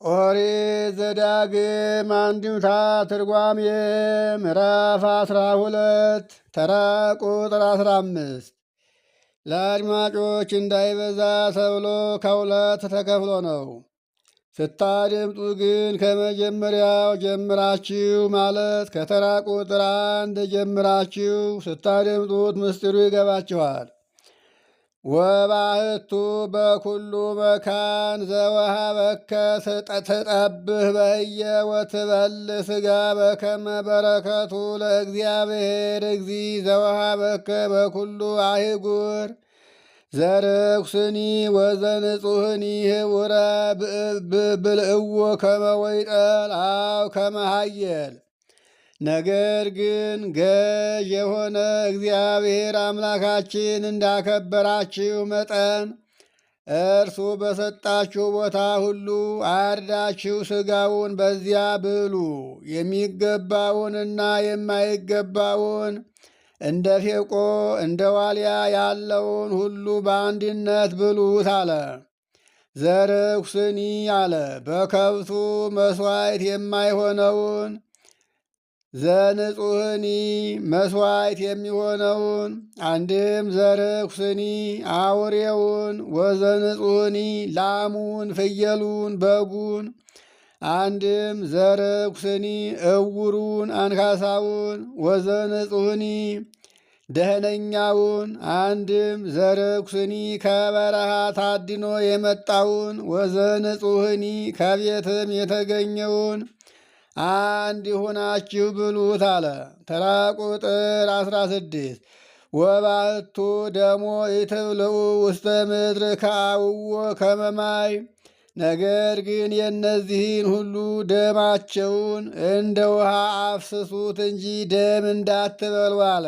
ኦሪት ዘዳግም አንድምታ ትርጓሜ ምዕራፍ 12 ተራ ቁጥር 15 ለአድማጮች እንዳይበዛ ተብሎ ከሁለት ተከፍሎ ነው። ስታደምጡ ግን ከመጀመሪያው ጀምራችሁ ማለት ከተራ ቁጥር 1 ጀምራችሁ ስታደምጡት ምስጢሩ ይገባችኋል። ወባህቱ በኩሉ መካን ዘወሃበከ ተጠብህ በህየ ወትበል ስጋ በከመ በረከቱ ለእግዚአብሔር እግዚ ዘወሃበከ በኩሉ አህጉር ዘርኩስኒ ወዘንጹህኒ ህቡረ ብልእዎ ከመ ወይጠል አው ከመ ኃየል። ነገር ግን ገዥ የሆነ እግዚአብሔር አምላካችን እንዳከበራችሁ መጠን እርሱ በሰጣችሁ ቦታ ሁሉ አርዳችሁ ሥጋውን በዚያ ብሉ። የሚገባውንና የማይገባውን እንደ ፌቆ እንደ ዋልያ ያለውን ሁሉ በአንድነት ብሉት አለ። ዘርኩስኒ አለ በከብቱ መሥዋዕት የማይሆነውን ዘንጹህኒ መሥዋዕት የሚሆነውን አንድም ዘርኩስኒ አውሬውን ወዘንጹህኒ ላሙን ፍየሉን በጉን አንድም ዘርኩስኒ እውሩን አንካሳውን ወዘንጹህኒ ደህነኛውን አንድም ዘርኩስኒ ከበረሃ ታድኖ የመጣውን ወዘንጹህኒ ከቤትም የተገኘውን አንድ ሆናችሁ ብሉት አለ። ተራ ቁጥር 16 ወባህቱ ደሞ ይትብልዑ ውስተ ምድር ከአውዎ ከመማይ። ነገር ግን የእነዚህን ሁሉ ደማቸውን እንደ ውሃ አፍስሱት እንጂ ደም እንዳትበሉ አለ።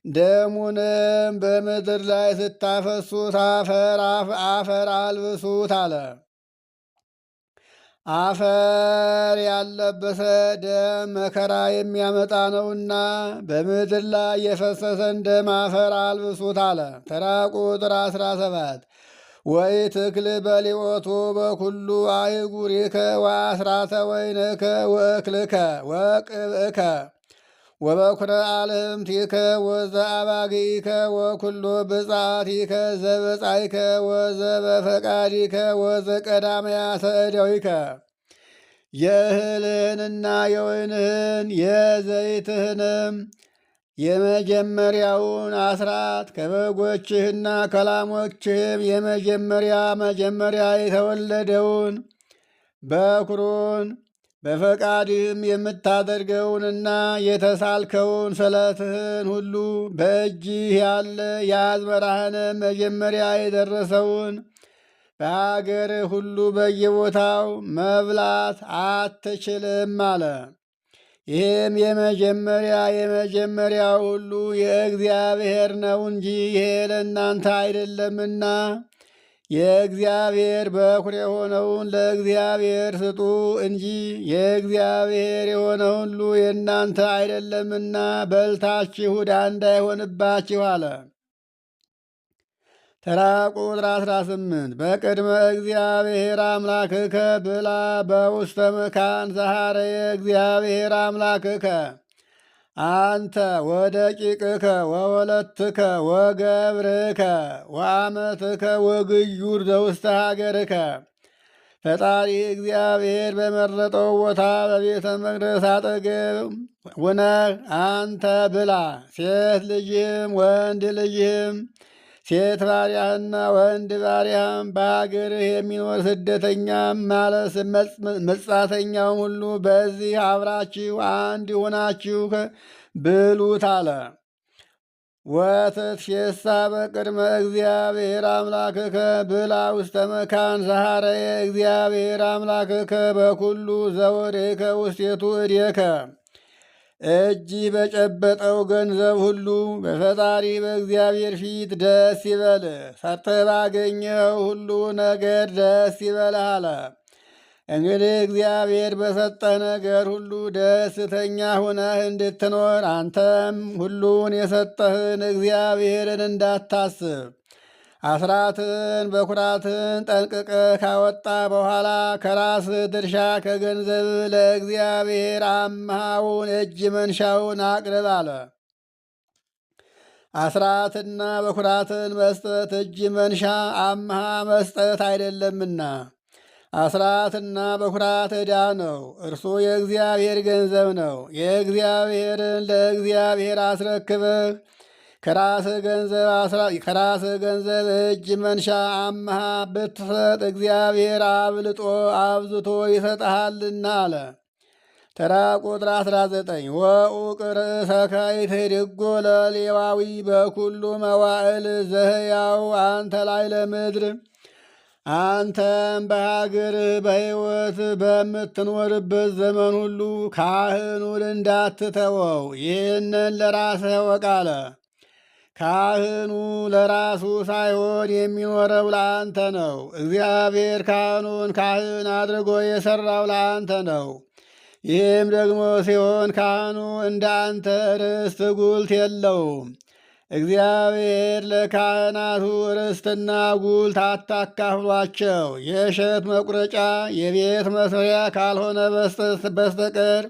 ደሙንም በምድር ላይ ስታፈሱት አፈር አልብሱት አለ። አፈር ያለበሰ ደም መከራ የሚያመጣ ነውና በምድር ላይ የፈሰሰን ደም አፈር አልብሱት አለ። ተራ ቁጥር 17 ወይ ትክል በሊኦቶ በኩሉ አህጉሪከ ወአስራተ ወይንከ ወእክልከ ወቅብእከ ወበኩረ አልህምቲከ ወዘአባጊከ ወኩሎ ብጻቲከ ዘበጻይከ ወዘበፈቃዲከ ወዘቀዳመያተ እደዊከ። የእህልህንና የወይንህን የዘይትህንም የመጀመሪያውን አስራት ከበጎችህና ከላሞችህም መጀመሪያ የተወለደውን በኩሩን በፈቃድህም የምታደርገውንና የተሳልከውን ስለትህን ሁሉ በእጅህ ያለ የአዝመራህንም መጀመሪያ የደረሰውን በአገርህ ሁሉ በየቦታው መብላት አትችልም አለ። ይህም የመጀመሪያው ሁሉ የእግዚአብሔር ነው እንጂ ይሄ ለእናንተ አይደለምና የእግዚአብሔር በኩር የሆነውን ለእግዚአብሔር ስጡ እንጂ የእግዚአብሔር የሆነ ሁሉ የእናንተ አይደለምና በልታችሁ ዕዳ እንዳይሆንባችሁ አለ። ተራ ቁጥር 18 በቅድመ እግዚአብሔር አምላክከ ብላ በውስተ መካን ዘሐረየ እግዚአብሔር አምላክከ አንተ ወደቂቅከ ወወለትከ ወገብርከ ወአመትከ ወግዩር ዘውስተ ሀገርከ። ፈጣሪ እግዚአብሔር በመረጠው ቦታ በቤተ መቅደስ አጠገብ ውነህ አንተ ብላ። ሴት ልጅህም ወንድ ልጅህም ሴት ባሪያህና ወንድ ባሪያህም በአገርህ የሚኖር ስደተኛም ማለት መጻተኛውም ሁሉ በዚህ አብራችሁ አንድ ሆናችሁ ብሉት አለ። ወትትፌሳ በቅድመ እግዚአብሔር አምላክከ ብላ ውስተ መካን ዘሐረየ እግዚአብሔር አምላክከ በኩሉ ዘወዴከ ውስቴቱ እዴከ። እጅ በጨበጠው ገንዘብ ሁሉ በፈጣሪ በእግዚአብሔር ፊት ደስ ይበልህ፣ ሰርተህ ባገኘኸው ሁሉ ነገር ደስ ይበልህ አለ። እንግዲህ እግዚአብሔር በሰጠህ ነገር ሁሉ ደስተኛ ሁነህ እንድትኖር አንተም ሁሉን የሰጠህን እግዚአብሔርን እንዳታስብ አስራትን በኩራትን ጠንቅቀህ ካወጣ በኋላ ከራስ ድርሻ ከገንዘብ ለእግዚአብሔር አምሃውን እጅ መንሻውን አቅርብ አለ። አስራትና በኩራትን መስጠት እጅ መንሻ አምሃ መስጠት አይደለምና አስራትና በኩራት ዕዳ ነው። እርሱ የእግዚአብሔር ገንዘብ ነው። የእግዚአብሔርን ለእግዚአብሔር አስረክበህ ከራስህ ገንዘብ እጅ መንሻ አምሃ ብትሰጥ እግዚአብሔር አብልጦ አብዝቶ ይሰጠሃልና አለ። ተራ ቁጥር 19 ወኡቅ ርእሰከ ይትድጎ ለሌዋዊ በኩሉ መዋዕል ዘህያው አንተ ላይ ለምድር አንተም በሀገርህ በሕይወት በምትኖርበት ዘመን ሁሉ ካህኑን እንዳትተወው ይህንን ለራስህ እወቅ አለ። ካህኑ ለራሱ ሳይሆን የሚኖረው ለአንተ ነው። እግዚአብሔር ካህኑን ካህን አድርጎ የሠራው ለአንተ ነው። ይህም ደግሞ ሲሆን ካህኑ እንደ አንተ ርስት ጉልት የለውም። እግዚአብሔር ለካህናቱ ርስትና ጉልት አታካፍሏቸው፣ የእሸት መቁረጫ የቤት መስሪያ ካልሆነ በስተቀር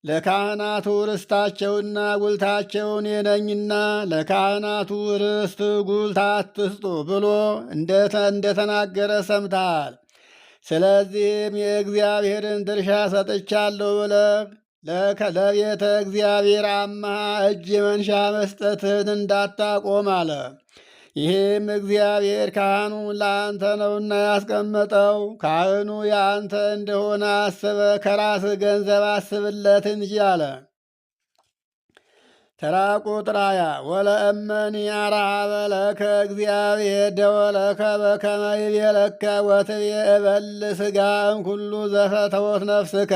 ለካህናቱ ርስታቸውና ጉልታቸውን የነኝና ለካህናቱ ርስት ጉልት አትስጡ ብሎ እንደተናገረ ሰምተሃል። ስለዚህም የእግዚአብሔርን ድርሻ ሰጥቻለሁ ብለህ ለቤተ እግዚአብሔር አምሃ እጅ መንሻ መስጠትን እንዳታቆም አለ። ይህም እግዚአብሔር ካህኑን ለአንተ ነውና ያስቀመጠው። ካህኑ የአንተ እንደሆነ አስበ ከራስህ ገንዘብ አስብለት እንጂ አለ። ተራ ቁጥር 20 ወለእመኒ አርሃበ ለከ እግዚአብሔር ደወለከ በከመ ይቤለከ ወትቤ እበል ሥጋ እምኩሉ ዘፈተወት ነፍስከ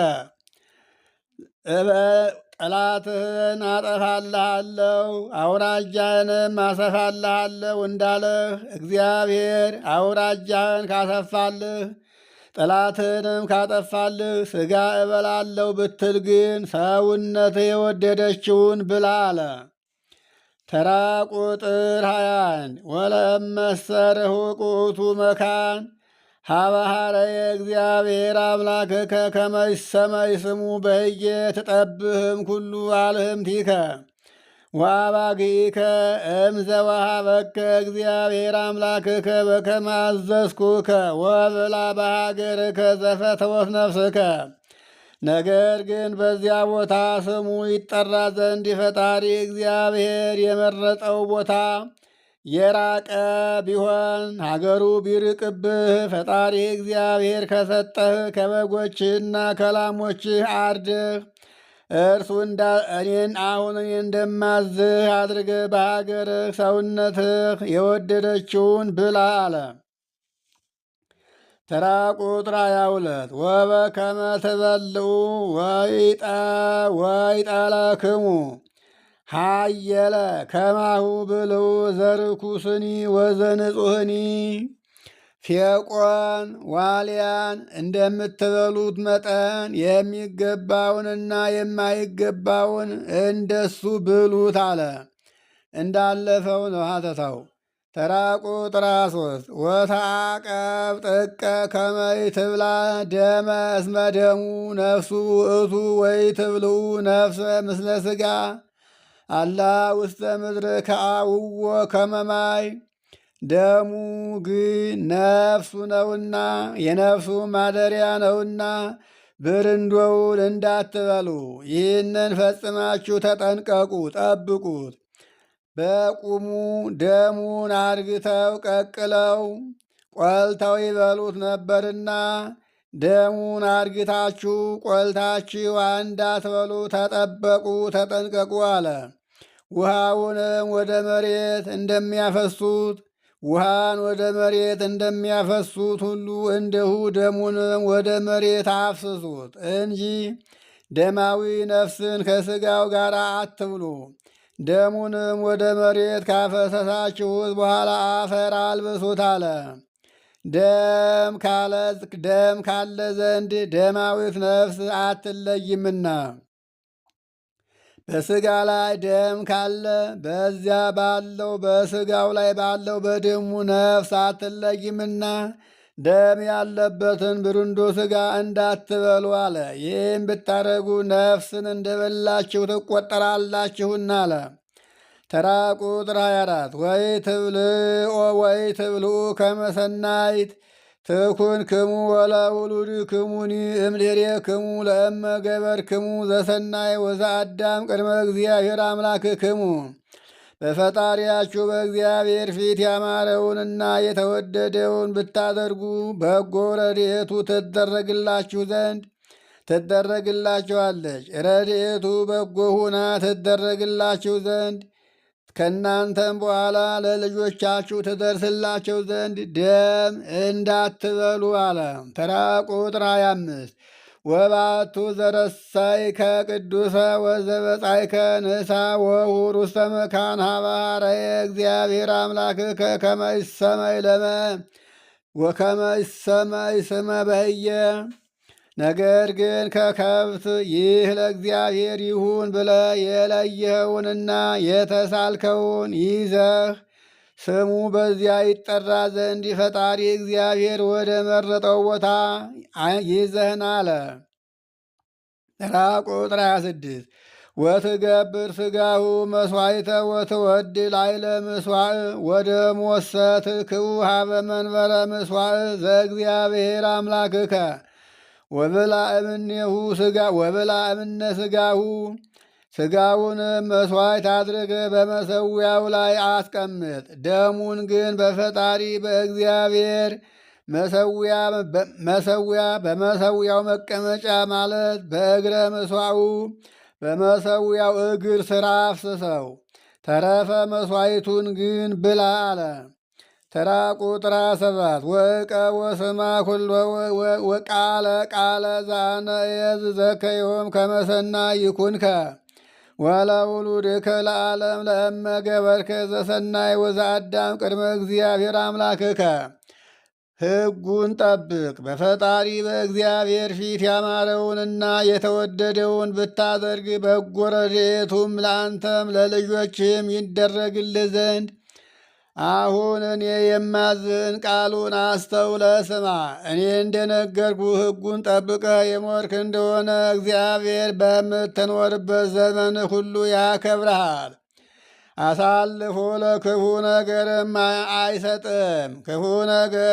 ጠላትህን አጠፋልሃለሁ አውራጃህንም አሰፋልሃለሁ እንዳለህ እግዚአብሔር አውራጃህን ካሰፋልህ ጠላትህንም ካጠፋልህ ሥጋ እበላለሁ ብትል ግን ሰውነትህ የወደደችውን ብላ አለ። ተራ ቁጥር 21 ወለእመሰርሁ ቁቱ መካን ሀበሃረ የእግዚአብሔር አምላክከ ከመ ይሰመይ ስሙ በህየ ትጠብህም ኩሉ አልህምቲከ ወአባግኢከ እምዘወሀበከ እግዚአብሔር አምላክከ በከመ አዘዝኩከ ወብላ በሀገርከ ዘፈተወት ነፍስከ። ነገር ግን በዚያ ቦታ ስሙ ይጠራ ዘንድ ፈጣሪ እግዚአብሔር የመረጠው ቦታ የራቀ ቢሆን ሀገሩ ቢርቅብህ ፈጣሪ እግዚአብሔር ከሰጠህ ከበጎችህና ከላሞችህ አርድህ እርሱ እኔን አሁን እንደማዝህ አድርገህ በሀገርህ ሰውነትህ የወደደችውን ብላ አለ። ተራ ቁጥር 22 ወበከመ ትበልዑ ወይጠለክሙ ሃየለ ከማሁ ብልዑ ዘርኩስኒ ወዘንጹህኒ ፌቆን ዋልያን እንደምትበሉት መጠን የሚገባውንና የማይገባውን እንደሱ ብሉት አለ። እንዳለፈው ነው ሀተታው። ተራ ቁጥር 3 ወተዓቀብ ጥቀ ከመ ይትብላ ደመ እስመ ደሙ ነፍሱ ውእቱ ወይትብልዑ ነፍሰ ምስለ ሥጋ አላ ውስተ ምድር ከአውዎ ከመማይ ደሙ ግን ነፍሱ ነውና የነፍሱ ማደሪያ ነውና ብርንዶውን እንዳትበሉ። ይህንን ፈጽማችሁ ተጠንቀቁ፣ ጠብቁት። በቁሙ ደሙን አርግተው ቀቅለው ቆልተው ይበሉት ነበርና ደሙን አርግታችሁ ቆልታችሁ እንዳትበሉ ተጠበቁ፣ ተጠንቀቁ አለ። ውሃን ወደ መሬት እንደሚያፈሱት ሁሉ እንዲሁ ደሙንም ወደ መሬት አፍስሱት እንጂ ደማዊ ነፍስን ከሥጋው ጋር አትብሉ። ደሙንም ወደ መሬት ካፈሰሳችሁት በኋላ አፈር አልብሱት አለ። ደም ካለ ዘንድ ደማዊት ነፍስ አትለይምና በሥጋ ላይ ደም ካለ በዚያ ባለው በሥጋው ላይ ባለው በደሙ ነፍስ አትለይምና ደም ያለበትን ብርንዶ ሥጋ እንዳትበሉ አለ። ይህም ብታደርጉ ነፍስን እንደበላችሁ ትቆጠራላችሁና አለ። ተራ ቁጥር 24 ወይ ትብልዑ ከመሰናይት ትኩን ክሙ ወለውሉድ ክሙኒ እምድሬ ክሙ ለእመ ገበር ክሙ ዘሰናይ ወዘአዳም ቅድመ እግዚአብሔር አምላክ ክሙ። በፈጣሪያችሁ በእግዚአብሔር ፊት ያማረውንና የተወደደውን ብታደርጉ በጎ ረድኤቱ ትደረግላችኋለች። ረድኤቱ በጎ ሁና ትደረግላችሁ ዘንድ ከእናንተም በኋላ ለልጆቻችሁ ትደርስላቸው ዘንድ ደም እንዳትበሉ አለ። ተራ ቁጥር 25 ወባቱ ዘረሳይከ ቅዱሰ ወዘበጻይከ ንሳ ወሁር ውስተ መካን ሀባሃረየ እግዚአብሔር አምላክከ ከመ ይሰመይ ወከመ ይሰመይ ስመ በህየ። ነገር ግን ከከብት ይህ ለእግዚአብሔር ይሁን ብለ የለየኸውንና የተሳልከውን ይዘህ ስሙ በዚያ ይጠራ ዘንድ ፈጣሪ እግዚአብሔር ወደ መረጠው ቦታ ይዘህን አለ። ተራ ቁጥር 26 ወትገብር ሥጋሁ መስዋዕተ ወትወድል አይለ ምስዋዕ ወደ ሞሰት ክቡ ሀበ መንበረ ምስዋዕ ዘእግዚአብሔር አምላክከ ወብላ እምኔሁ ወብላ እምነ ሥጋሁ ሥጋውንም መሥዋዕት አድርገ በመሰዊያው ላይ አስቀምጥ። ደሙን ግን በፈጣሪ በእግዚአብሔር መሰዊያ በመሰዊያው መቀመጫ ማለት በእግረ ምሥዋዑ በመሰዊያው እግር ሥራ አፍስሰው። ተረፈ መሥዋዕቱን ግን ብላ አለ። ተራ ቁጥር 7 ወስማ ኩሎ ቃለ ዛነ የዝዘከዮም ከመሰና ይኩንከ ወለውሉድከ ለዓለም ለእመ ገበርከ ዘሰናይ ወዘአዳም ቅድመ እግዚአብሔር አምላክከ። ሕጉን ጠብቅ። በፈጣሪ በእግዚአብሔር ፊት ያማረውንና የተወደደውን ብታደርግ በጎ ረድኤቱም ለአንተም ለልጆችም ይደረግልህ ዘንድ አሁን እኔ የማዝን ቃሉን አስተውለ ስማ። እኔ እንደነገርኩ ሕጉን ጠብቀ የሞርክ እንደሆነ እግዚአብሔር በምትኖርበት ዘመን ሁሉ ያከብረሃል። አሳልፎ ለክፉ ነገርም አይሰጥም።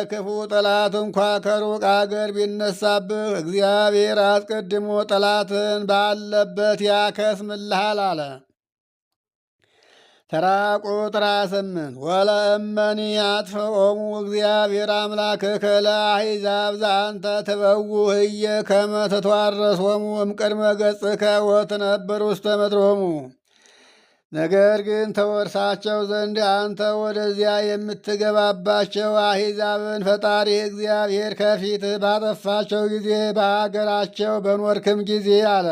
ክፉ ጠላት እንኳ ከሩቅ አገር ቢነሳብህ እግዚአብሔር አስቀድሞ ጠላትን ባለበት ያከስምልሃል አለ። ተራ ቁጥር 8 ወለእመኒ አጥፍኦሙ እግዚአብሔር አምላክከ ለአሕዛብ ዘአንተ ትበውዕ ህየ ከመ ትትዋረሶሙ እምቅድመ ገጽከ ወትነብር ውስተ ምድሮሙ። ነገር ግን ተወርሳቸው ዘንድ አንተ ወደዚያ የምትገባባቸው አሕዛብን ፈጣሪ እግዚአብሔር ከፊትህ ባጠፋቸው ጊዜ በአገራቸው በኖርክም ጊዜ አለ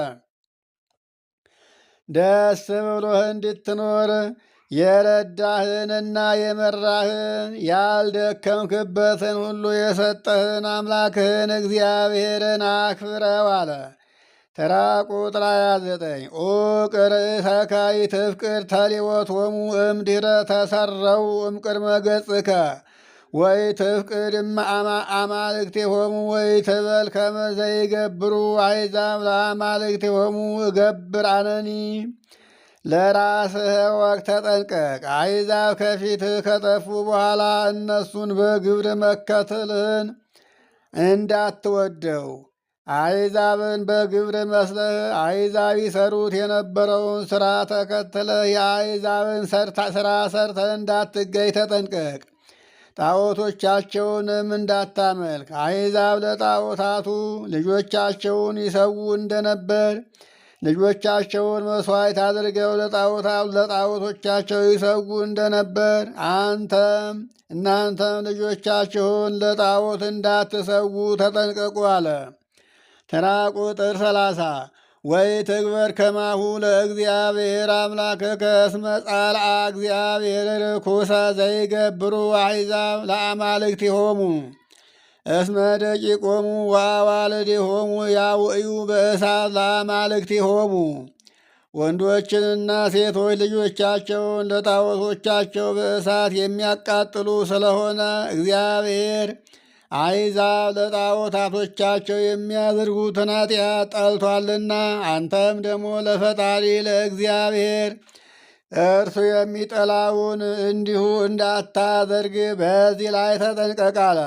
ደስ ብሎህ እንድትኖር የረዳህንና የመራህን ያልደከምክበትን ሁሉ የሰጠህን አምላክህን እግዚአብሔርን አክብረው አለ። ተራ ቁጥር 29 ዑቅ ርእሰከ ይትፍቅር ተሊወቶሙ እምድኅረ ተሰረው እምቅድመ ገጽከ ወይትፍቅድ አማልክቲሆሙ ወይትበል ከመ ዘይገብሩ አሕዛብ ለአማልክቲሆሙ እገብር አነኒ። ለራስህ ወቅት ተጠንቀቅ። አሕዛብ ከፊትህ ከጠፉ በኋላ እነሱን በግብር መከተልህን እንዳትወደው። አሕዛብን በግብር መስለህ አሕዛብ ይሰሩት የነበረውን ሥራ ተከትለህ የአሕዛብን ሥራ ሰርተህ እንዳትገኝ ተጠንቀቅ። ጣዖቶቻቸውንም እንዳታመልክ። አሕዛብ ለጣዖታቱ ልጆቻቸውን ይሰዉ እንደነበር ልጆቻቸውን መሥዋዕት አድርገው ለጣዖቶቻቸው ይሰዉ እንደነበር እናንተም ልጆቻችሁን ለጣዖት እንዳትሰዉ ተጠንቀቁ አለ። ተራ ቁጥር 30 ወይትግበር ከማሁ ለእግዚአብሔር አምላክከ እስመ ጸልአ እግዚአብሔር ርኩሰ ዘይገብሩ አሕዛብ ለአማልክቲሆሙ እስመ ደቂቆሙ ወአዋልድሆሙ ያውዕዩ በእሳት ለአማልክቲሆሙ። ወንዶችንና ሴቶች ልጆቻቸውን ለጣዖቶቻቸው በእሳት የሚያቃጥሉ ስለሆነ እግዚአብሔር አሕዛብ ለጣዖታቶቻቸው የሚያደርጉትን ኃጢአት ጠልቷልና አንተም ደግሞ ለፈጣሪ ለእግዚአብሔር እርሱ የሚጠላውን እንዲሁ እንዳታደርግ በዚህ ላይ ተጠንቀቅ አለ።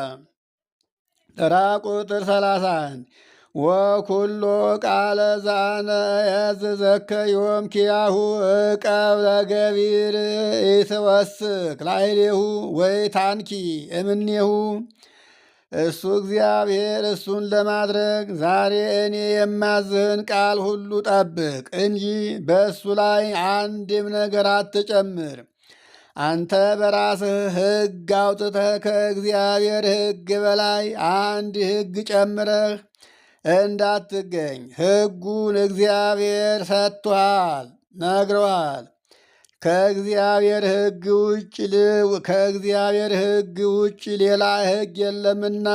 ተራ ቁጥር 31 ወኩሎ ቃለ ዛነ ያዘዘከ ዮም ኪያሁ እቀብ ለገቢር ኢትወስክ ላዕሌሁ ወይ ታንኪ እምኔሁ። እሱ እግዚአብሔር እሱን ለማድረግ ዛሬ እኔ የማዝህን ቃል ሁሉ ጠብቅ እንጂ በእሱ ላይ አንድም ነገር አትጨምር። አንተ በራስህ ሕግ አውጥተህ ከእግዚአብሔር ሕግ በላይ አንድ ሕግ ጨምረህ እንዳትገኝ ሕጉን እግዚአብሔር ሰጥቶሃል፣ ነግረዋል። ከእግዚአብሔር ሕግ ውጭ ሌላ ሕግ የለምና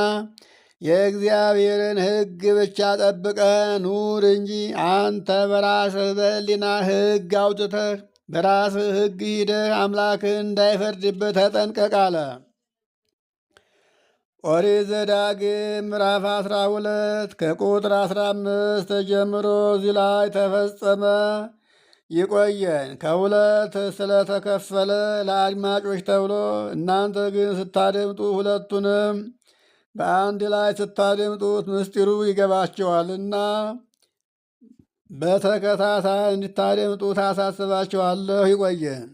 የእግዚአብሔርን ሕግ ብቻ ጠብቀህ ኑር እንጂ አንተ በራስህ በሕሊና ሕግ አውጥተህ በራስህ ሕግ ሂደህ አምላክህ እንዳይፈርድብህ ተጠንቀቅ አለ። ኦሪት ዘዳግም ምዕራፍ 12 ከቁጥር 15 ጀምሮ እዚህ ላይ ተፈጸመ። ይቆየን። ከሁለት ስለተከፈለ ለአድማጮች ተብሎ እናንተ ግን ስታደምጡ ሁለቱንም በአንድ ላይ ስታደምጡት ምስጢሩ ይገባቸዋልና በተከታታይ እንድታደምጡ ታሳስባቸዋለሁ። ይቆየን።